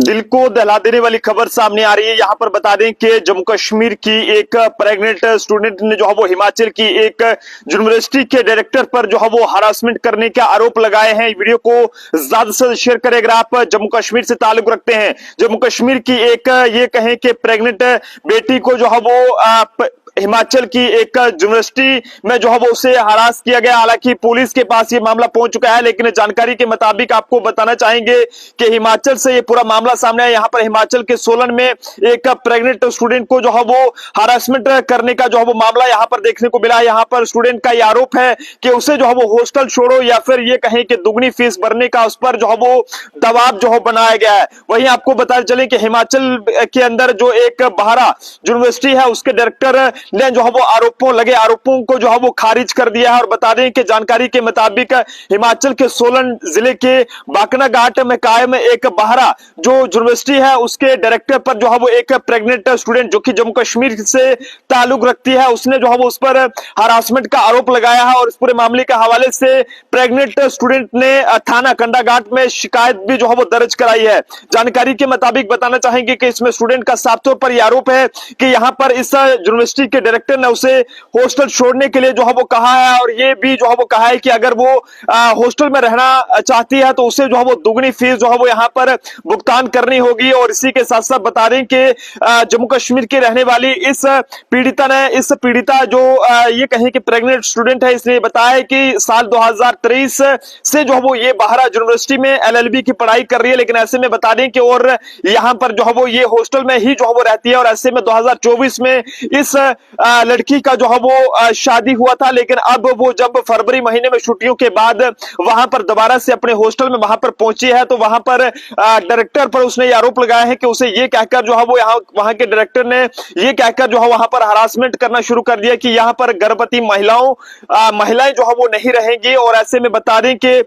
दिल को दहला देने वाली खबर सामने आ रही है। यहाँ पर बता दें कि जम्मू कश्मीर की एक प्रेग्नेंट स्टूडेंट ने जो है वो हिमाचल की एक यूनिवर्सिटी के डायरेक्टर पर जो है वो हरासमेंट करने के आरोप लगाए हैं। वीडियो को ज्यादा से शेयर करें अगर आप जम्मू कश्मीर से ताल्लुक रखते हैं। जम्मू कश्मीर की एक ये कहें कि प्रेग्नेंट बेटी को जो है वो हिमाचल की एक यूनिवर्सिटी में जो है वो उसे हरास किया गया। हालांकि पुलिस के पास ये मामला पहुंच चुका है, लेकिन जानकारी के मुताबिक आपको बताना चाहेंगे कि हिमाचल से ये पूरा मामला सामने आया। यहाँ पर हिमाचल के सोलन में एक प्रेग्नेंट स्टूडेंट को जो है वो हरासमेंट करने का जो है वो मामला यहाँ पर देखने को मिला। यहाँ पर स्टूडेंट का ये आरोप है कि उसे जो है वो हॉस्टल छोड़ो या फिर ये कहें कि दुगनी फीस भरने का उस पर जो है वो दबाव जो है बनाया गया है। वहीं आपको बता चले कि हिमाचल के अंदर जो एक बहारा यूनिवर्सिटी है उसके डायरेक्टर ने जो है वो आरोपों को जो है वो खारिज कर दिया है। और बता दें कि जानकारी के मुताबिक हिमाचल के सोलन जिले के बाकना घाट में कायम एक बहारा जो यूनिवर्सिटी है उसके डायरेक्टर पर जो है वो एक प्रेग्नेंट स्टूडेंट जो कि जम्मू कश्मीर से ताल्लुक रखती है, उसने जो है वो उस पर हरासमेंट का आरोप लगाया है। और इस पूरे मामले के हवाले से प्रेग्नेंट स्टूडेंट ने थाना कंडाघाट में शिकायत भी जो है वो दर्ज कराई है। जानकारी के मुताबिक बताना चाहेंगे कि इसमें स्टूडेंट का साफ तौर पर यह आरोप है कि यहाँ पर इस यूनिवर्सिटी के डायरेक्टर ने उसे हॉस्टल छोड़ने के लिए जो है वो कहा है। और ये भी जो है वो कहा है कि अगर वो हॉस्टल में रहना चाहती है तो उसे जो है वो दुगनी फीस जो है वो यहाँ पर भुगतान करनी होगी। और इसी के साथ साथ बता दें कि जम्मू कश्मीर की रहने वाली इस पीड़िता जो ये कहें कि प्रेग्नेंट स्टूडेंट है, इसने बताया कि साल 2023 से जो है वो ये बाहरा यूनिवर्सिटी में LLB की पढ़ाई कर रही है। लेकिन ऐसे में बता दें कि और यहाँ पर जो है वो ये हॉस्टल में ही जो है वो रहती है। और ऐसे में 2024 में इस लड़की का जो है वो शादी हुआ था, लेकिन अब वो जब फरवरी महीने में छुट्टियों के बाद वहां पर दोबारा से अपने हॉस्टल में वहां पर पहुंची है तो वहां पर डायरेक्टर पर उसने ये आरोप लगाया है कि उसे ये कहकर जो है वो वहां के डायरेक्टर ने ये कहकर जो है वहां पर हरासमेंट करना शुरू कर दिया कि यहाँ पर गर्भवती महिलाएं जो है वो नहीं रहेंगी। और ऐसे में बता दें कि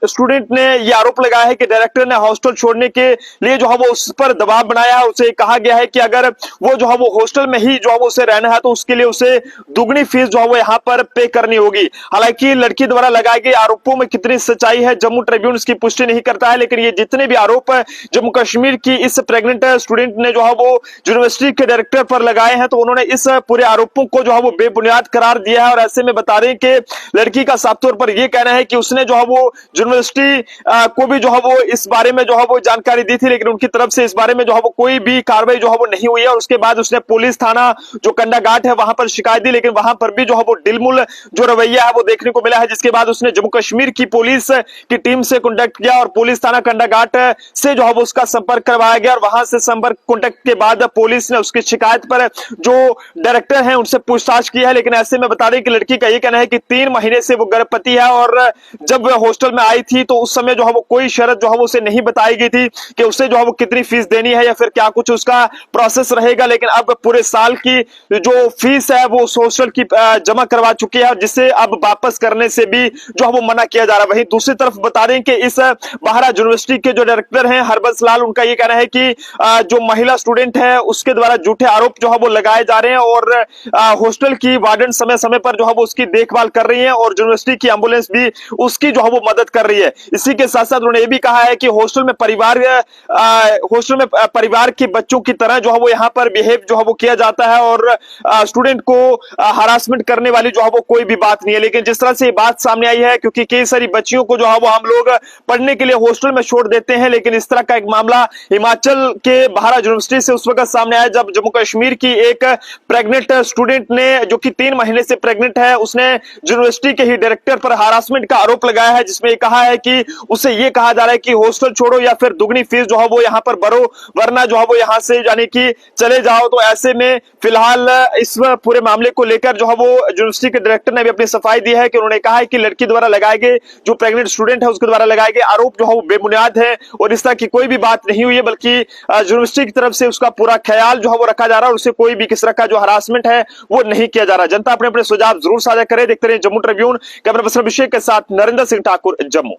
स्टूडेंट ने ये आरोप लगाया है कि डायरेक्टर ने हॉस्टल छोड़ने के लिए जो है वो उस पर दबाव बनाया है। उसे कहा गया है कि अगर वो जो है वो हॉस्टल में ही जो है वो उसे रहना है तो उसके लिए उसे दुगनी फीस जो है वो यहाँ पर पे करनी होगी। हालांकि लड़की द्वारा लगाए गए आरोपों में कितनी सच्चाई है जम्मू ट्रिब्यून इसकी पुष्टि नहीं करता है, लेकिन ये जितने भी आरोप जम्मू कश्मीर की इस प्रेग्नेंट स्टूडेंट ने जो है वो यूनिवर्सिटी के डायरेक्टर पर लगाए हैं तो उन्होंने इस पूरे आरोपों को जो है वो बेबुनियाद करार दिया है। और ऐसे में बता दें कि लड़की का साफ तौर पर यह कहना है कि उसने जो है वो यूनिवर्सिटी को भी जो है वो इस बारे में जो है वो जानकारी दी थी, लेकिन उनकी तरफ से इस बारे में जो है वो कोई भी कार्रवाई जो है वो नहीं हुई है। और उसके बाद उसने पुलिस थाना जो कंडाघाट है वहां पर शिकायत दी, लेकिन वहां पर भी जो है वो डिलमुल जो रवैया है वो देखने को मिला है। जिसके बाद उसने जम्मू कश्मीर की पुलिस की टीम से कांटेक्ट किया और पुलिस थाना कंडाघाट से जो है वो उसका संपर्क करवाया गया। और वहां से संपर्क कांटेक्ट के बाद पुलिस ने उसकी शिकायत पर जो डायरेक्टर हैं उनसे पूछताछ की है। लेकिन ऐसे में बता दें कि लड़की का ये कहना है कि 3 महीने से वो गर्भवती है और जब वह हॉस्टल में आई थी तो उस समय जो है वो कोई शर्त जो है वो उसे नहीं बताई गई थी कि उसे जो है वो कितनी फीस देनी है या फिर क्या कुछ उसका प्रोसेस रहेगा। लेकिन अब पूरे साल की जो फीस है वो हॉस्टल की जमा करवा चुकी है, जिससे अब वापस करने से भी जो है वो मना किया जा रहा है। वहीं दूसरी तरफ बता दें कि इस बाहरा यूनिवर्सिटी के जो डायरेक्टर हैं हरबंस लाल, उनका ये कहना है कि जो महिला स्टूडेंट है उसके द्वारा झूठे आरोप जो है वो लगाए जा रहे हैं और हॉस्टल की वार्डन समय समय पर जो है वो उसकी देखभाल कर रही है और यूनिवर्सिटी की एम्बुलेंस भी उसकी जो है वो मदद कर रही है। इसी के साथ साथ उन्होंने ये भी कहा है कि हॉस्टल में परिवार के बच्चों की तरह जो है वो यहाँ पर बिहेव जो है वो किया जाता है और स्टूडेंट को हरासमेंट करने वाली जो है वो कोई भी बात नहीं है। लेकिन जिस तरह से ये बात सामने आई है, क्योंकि कई सारी बच्चियों को जो है वो हम लोग पढ़ने के लिए हॉस्टल में छोड़ देते हैं, लेकिन इस तरह का एक मामला हिमाचल के बहारा यूनिवर्सिटी से उस वक्त सामने आया जब जम्मू कश्मीर की एक प्रेग्नेंट स्टूडेंट ने जो कि 3 महीने से प्रेग्नेंट है उसने यूनिवर्सिटी के ही डायरेक्टर पर हरासमेंट का आरोप लगाया है, जिसमें कहा है कि उसे ये कहा जा रहा है कि हॉस्टल छोड़ो या फिर दुगनी फीस जो है वो यहाँ पर भरो वरना जो है वो यहाँ से यानी कि चले जाओ। तो ऐसे में फिलहाल इस पूरे मामले को लेकर जो है वो यूनिवर्सिटी के डायरेक्टर ने भी अपनी सफाई दी है कि उन्होंने कहा है कि लड़की द्वारा लगाए गए जो प्रेग्नेंट स्टूडेंट है उसके द्वारा लगाए गए आरोप जो है वो बेबुनियाद है और इस तरह की कोई भी बात नहीं हुई है, बल्कि यूनिवर्सिटी की तरफ से उसका पूरा ख्याल जो है वो रखा जा रहा है और उससे कोई भी किस तरह का जो हरासमेंट है वो नहीं किया जा रहा। जनता अपने अपने सुझाव जरूर साझा करे। देखते रहिए जम्मू ट्रिब्यून। कैमरा पर्सन अभिषेक के साथ नरेंद्र सिंह ठाकुर, जम्मू।